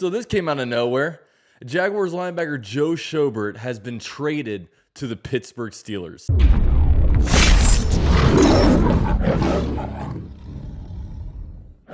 So this came out of nowhere. Jaguars linebacker Joe Schobert has been traded to the Pittsburgh Steelers.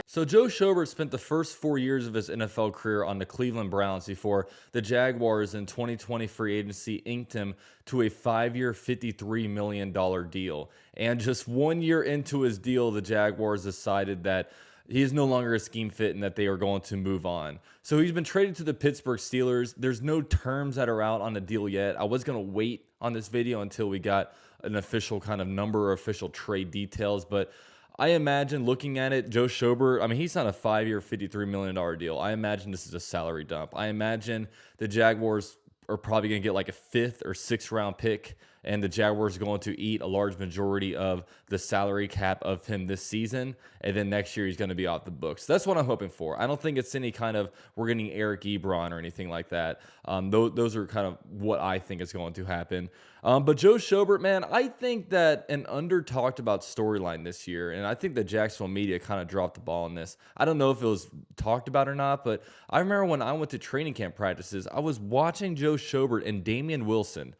So Joe Schobert spent the first 4 years of his NFL career on the Cleveland Browns before the Jaguars in 2020 free agency inked him to a 5-year, $53 million deal. And just 1 year into his deal, the Jaguars decided that he is no longer a scheme fit and that they are going to move on. So he's been traded to the Pittsburgh Steelers. There's no terms that are out on the deal yet. I was going to wait on this video until we got an official kind of number or official trade details, but I imagine looking at it, Joe Schobert, I mean, he's on a 5-year, $53 million deal. I imagine this is a salary dump. I imagine the Jaguars are probably going to get like a 5th or 6th round pick, and the Jaguars are going to eat a large majority of the salary cap of him this season, and then next year he's going to be off the books. That's what I'm hoping for. I don't think it's any kind of we're getting Eric Ebron or anything like that. Those are kind of what I think is going to happen. But Joe Schobert, man, I think that an under-talked about storyline this year, and I think the Jacksonville media kind of dropped the ball on this. I don't know if it was talked about or not, but I remember when I went to training camp practices, I was watching Joe Schobert and Damian Wilson,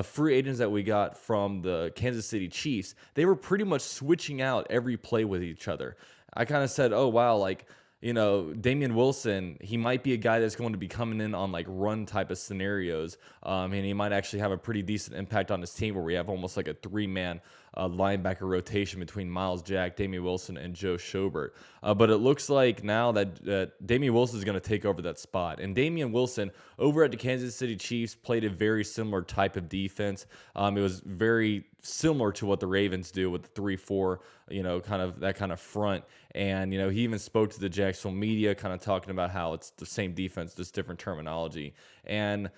free agents that we got from the Kansas City Chiefs. They were pretty much switching out every play with each other. I kind of said, oh, wow, like, you know, Damian Wilson, he might be a guy that's going to be coming in on like run type of scenarios. And he might actually have a pretty decent impact on his team where we have almost like a 3-man linebacker rotation between Myles Jack, Damian Wilson, and Joe Schobert. But it looks like now that Damian Wilson is going to take over that spot. And Damian Wilson over at the Kansas City Chiefs played a very similar type of defense. It was very similar to what the Ravens do with the 3-4, you know, kind of that kind of front. And, you know, he even spoke to the Jacksonville media kind of talking about how it's the same defense, just different terminology. And,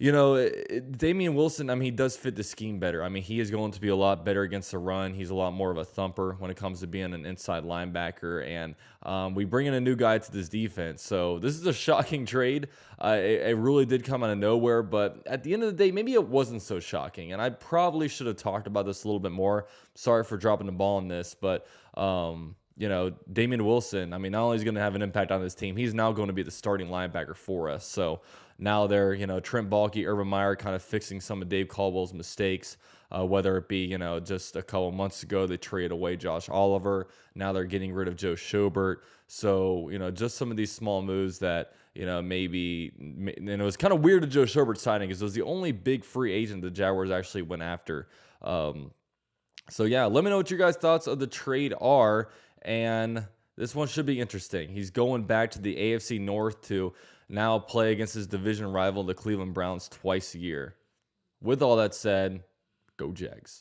you know, Damian Wilson, I mean, he does fit the scheme better. I mean, he is going to be a lot better against the run. He's a lot more of a thumper when it comes to being an inside linebacker. And we bring in a new guy to this defense. So this is a shocking trade. It really did come out of nowhere. But at the end of the day, maybe it wasn't so shocking. And I probably should have talked about this a little bit more. Sorry for dropping the ball on this. But, you know, Damian Wilson, I mean, not only is he going to have an impact on this team, he's now going to be the starting linebacker for us. So now they're, you know, Trent Baalke, Urban Meyer kind of fixing some of Dave Caldwell's mistakes, whether it be, you know, just a couple months ago they traded away Josh Oliver. Now they're getting rid of Joe Schobert. So, you know, just some of these small moves that, you know, maybe, and it was kind of weird to Joe Schobert signing because it was the only big free agent the Jaguars actually went after. So, yeah, let me know what your guys' thoughts of the trade are. And this one should be interesting. He's going back to the AFC North to now play against his division rival, the Cleveland Browns, twice a year. With all that said, go Jags.